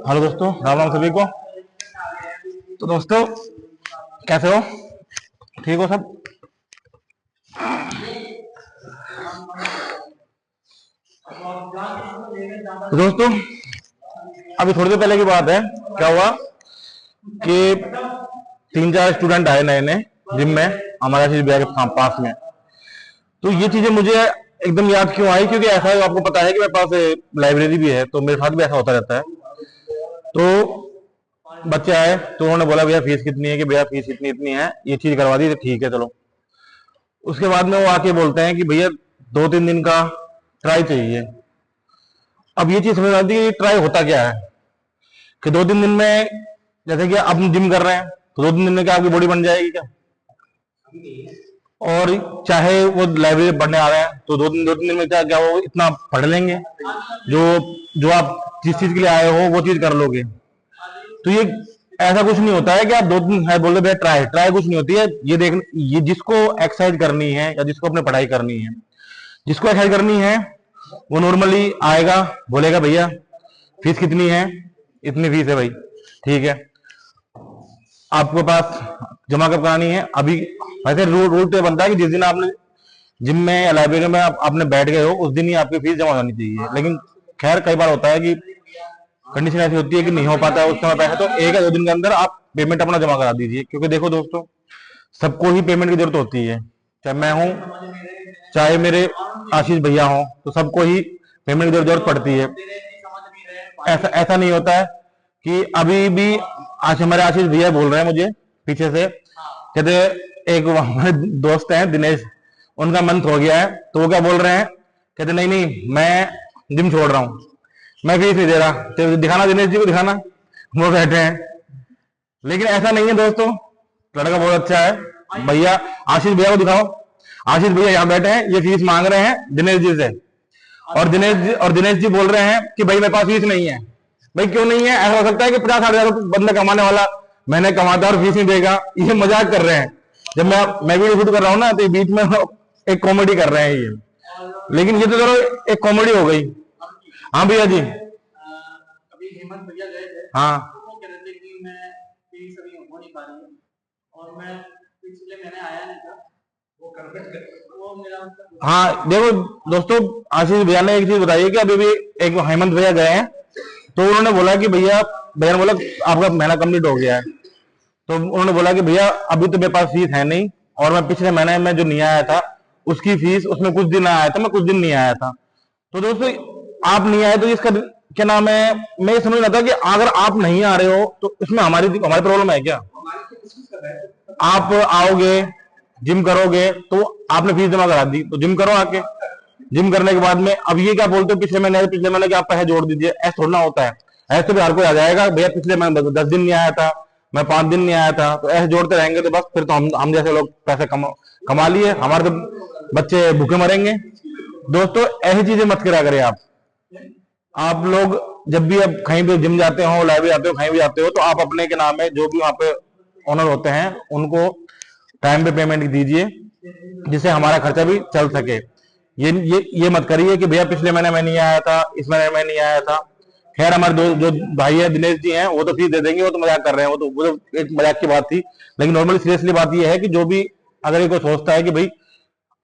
Hello दोस्तों, राम राम सभी को। तो दोस्तों, कैसे हो? ठीक हो सब? तो दोस्तों, अभी थोड़ी देर पहले की बात है। क्या हुआ कि 3-4 स्टूडेंट आए नए नए जिम में, हमारा चीज बैग पास में। तो ये चीजें मुझे एकदम याद क्यों आई, क्योंकि ऐसा है, आपको पता है कि मेरे पास लाइब्रेरी भी है, तो मेरे साथ भी ऐसा होता रहता है। तो बच्चे आए तो उन्होंने बोला भैया फीस कितनी है, कि भैया फीस इतनी इतनी है, ये चीज करवा दी, तो ठीक है चलो। उसके बाद में वो आके बोलते हैं कि भैया 2-3 दिन का ट्राई चाहिए। अब ये चीज समझ आती है कि ट्राई होता क्या है, कि 2-3 दिन में, जैसे कि आप जिम कर रहे हैं तो 2-3 दिन में क्या आपकी बॉडी बन जाएगी क्या? और चाहे वो लाइब्रेरी पढ़ने आ रहे हैं तो 2-3 दिन में क्या क्या वो इतना पढ़ लेंगे, जो जो आप जिस चीज के लिए आए हो वो चीज कर लोगे। तो ये ऐसा कुछ नहीं होता है कि आप 2 दिन है बोल रहे ट्राई ट्राई, कुछ नहीं होती है। ये जिसको एक्सरसाइज करनी है या जिसको अपने पढ़ाई करनी है, जिसको एक्सरसाइज करनी है, वो नॉर्मली आएगा, बोलेगा भैया फीस कितनी है, इतनी फीस है भाई, ठीक है। आपके पास जमा कब करानी है अभी? वैसे रूल तो बनता है कि जिस दिन आपने जिम में या लाइब्रेरी में आपने बैठ गए हो उस दिन ही आपकी फीस जमा होनी चाहिए। लेकिन खैर कई बार होता है कि कंडीशन ऐसी होती है कि नहीं हो पाता है उस समय पैसा, तो 1 या 2 दिन के अंदर आप पेमेंट अपना जमा करा दीजिए। क्योंकि देखो दोस्तों, सबको ही पेमेंट की जरूरत होती है, चाहे मैं हूँ, चाहे मेरे आशीष भैया हो, तो सबको ही पेमेंट की जरूरत पड़ती है। ऐसा ऐसा नहीं होता है कि अभी भी आज हमारे आशीष भैया बोल रहे हैं मुझे पीछे से, कहते एक हमारे दोस्त हैं दिनेश, उनका मंथ हो गया है, तो वो क्या बोल रहे हैं, कहते नहीं नहीं मैं जिम छोड़ रहा हूँ, मैं फीस नहीं दे रहा। तो दिखाना दिनेश जी को, दिखाना, वो बैठे हैं। लेकिन ऐसा नहीं है दोस्तों, लड़का बहुत अच्छा है। भैया आशीष भैया को दिखाओ, आशीष भैया यहाँ बैठे हैं, ये फीस मांग रहे हैं दिनेश जी से, और दिनेश जी बोल रहे हैं कि भाई मेरे पास फीस नहीं है। भाई क्यों नहीं है? ऐसा हो सकता है कि 50-60 हजार बंदा कमाने वाला मैंने कमाता और फीस नहीं देगा? ये मजाक कर रहे हैं। जब मैं वीडियो शूट कर रहा हूँ ना, तो बीच में एक कॉमेडी कर रहे हैं ये। लेकिन ये तो चलो एक कॉमेडी हो गई। हाँ भैया जी। अभी हेमंत भैया गए थे, हाँ, तो वो कह रहे थे कि मैं फीस अभी हो नहीं पा रही है, और मैं पिछले महीने आया नहीं था, वो वो मेरा। हाँ देखो दोस्तों, आशीष भैया ने एक चीज बताई है कि अभी भी एक हेमंत भैया गए हैं, तो उन्होंने बोला कि भैया भैया ने बोला आपका महीना कंप्लीट हो गया है, तो उन्होंने बोला कि भैया अभी तो मेरे पास फीस है नहीं, और मैं पिछले महीने में जो नहीं आया था उसकी फीस, उसमें कुछ दिन आया था, मैं कुछ दिन नहीं आया था। तो दोस्तों, आप नहीं आए तो इसका क्या नाम है, मैं ये समझ रहा था कि अगर आप नहीं आ रहे हो तो इसमें हमारी हमारी प्रॉब्लम है क्या? आप आओगे, जिम करोगे, तो आपने फीस जमा करा दी, तो जिम करो आके। जिम करने के बाद में अब ये क्या बोलते हो पिछले महीने के आप पैसे जोड़ दीजिए, ऐसा थोड़ा होता है। ऐसे भी हर कोई आ जाएगा, भैया पिछले महीने 10 दिन नहीं आया था, मैं 5 दिन नहीं आया था, तो ऐसे जोड़ते रहेंगे तो बस फिर तो हम जैसे लोग पैसे कमा लिए, हमारे तो बच्चे भूखे मरेंगे। दोस्तों, ऐसी चीजें मत करा करें आप लोग जब भी अब कहीं भी जिम जाते हो, लाइब्रेरी जाते हो, कहीं भी जाते हो, तो आप अपने के नाम है जो भी वहां पे ओनर होते हैं उनको टाइम पे पेमेंट दीजिए, जिससे हमारा खर्चा भी चल सके। ये मत करिए कि भैया पिछले महीने में नहीं आया था, इस महीने में नहीं आया था। खैर हमारे जो भाई है दिनेश जी हैं, वो तो फीस दे देंगे, वो तो मजाक कर रहे हैं, वो तो एक मजाक की बात थी। लेकिन नॉर्मली सीरियसली बात ये है कि जो भी अगर ये कोई सोचता है कि भाई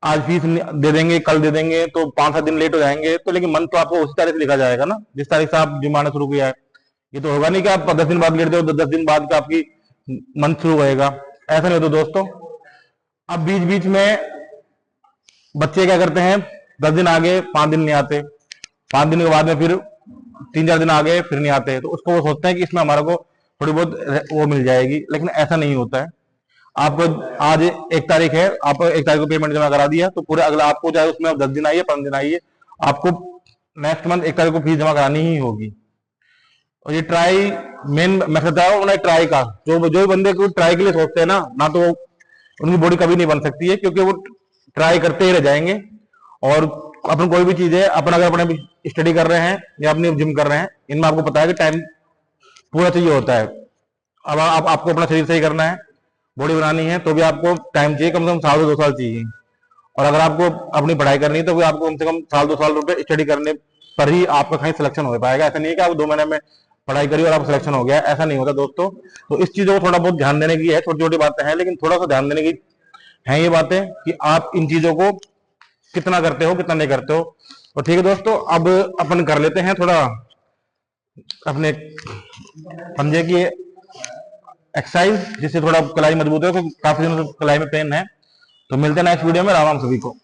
आज फीस दे देंगे, कल दे देंगे, तो 5-7 दिन लेट हो जाएंगे, तो लेकिन मन तो आपको उसी तारीख से लिखा जाएगा ना जिस तारीख से आप जिम आना शुरू किया है। ये तो होगा नहीं कि आप 10 दिन बाद लेट दो, 10 दिन बाद का आपकी मंथ शुरू होएगा, ऐसा नहीं होता दोस्तों। अब बीच बीच में बच्चे क्या करते हैं, 10 दिन आगे 5 दिन नहीं आते, 5 दिन के बाद में फिर 3-4 दिन आगे फिर नहीं आते, तो उसको वो सोचते हैं कि इसमें हमारे को थोड़ी बहुत वो मिल जाएगी। लेकिन ऐसा नहीं होता है। आपको आज 1 तारीख है, आप 1 तारीख को पेमेंट जमा करा दिया, तो पूरे अगला आपको चाहे उसमें 10 दिन आइए, 15 दिन आइए, आपको नेक्स्ट मंथ 1 तारीख को फीस जमा करानी ही होगी। और ये ट्राई मेन मैसेज है उन्हें ट्राई का, जो बंदे को ट्राई के लिए सोचते हैं ना तो उनकी बॉडी कभी नहीं बन सकती है, क्योंकि वो ट्राई करते ही रह जाएंगे। और अपन कोई भी चीज है, अपन अगर अपने स्टडी कर रहे हैं या अपनी जिम कर रहे हैं, इनमें आपको पता है कि टाइम पूरा चाहिए होता है। अब आपको अपना शरीर सही करना है, बॉडी बनानी है, तो भी आपको टाइम चाहिए, कम से कम 1 से 2 साल चाहिए। और अगर आपको अपनी पढ़ाई करनी है तो भी आपको कम से कम 1-2 साल रुपए स्टडी करने पर ही आपका कहीं सिलेक्शन हो पाएगा। ऐसा नहीं है कि आप 2 महीने में पढ़ाई करी और आप सिलेक्शन हो गया, ऐसा नहीं होता दोस्तों। तो इस चीजों को थोड़ा बहुत ध्यान देने की है, छोटी छोटी बातें हैं लेकिन थोड़ा सा ध्यान देने की है ये बातें कि आप इन चीजों को कितना करते हो कितना नहीं करते हो। तो ठीक है दोस्तों, अब अपन कर लेते हैं थोड़ा अपने पंजे की एक्सरसाइज, जिससे थोड़ा कलाई मजबूत है, तो काफी दिनों से कलाई में पेन है। तो मिलते हैं नेक्स्ट वीडियो में। राम राम सभी को।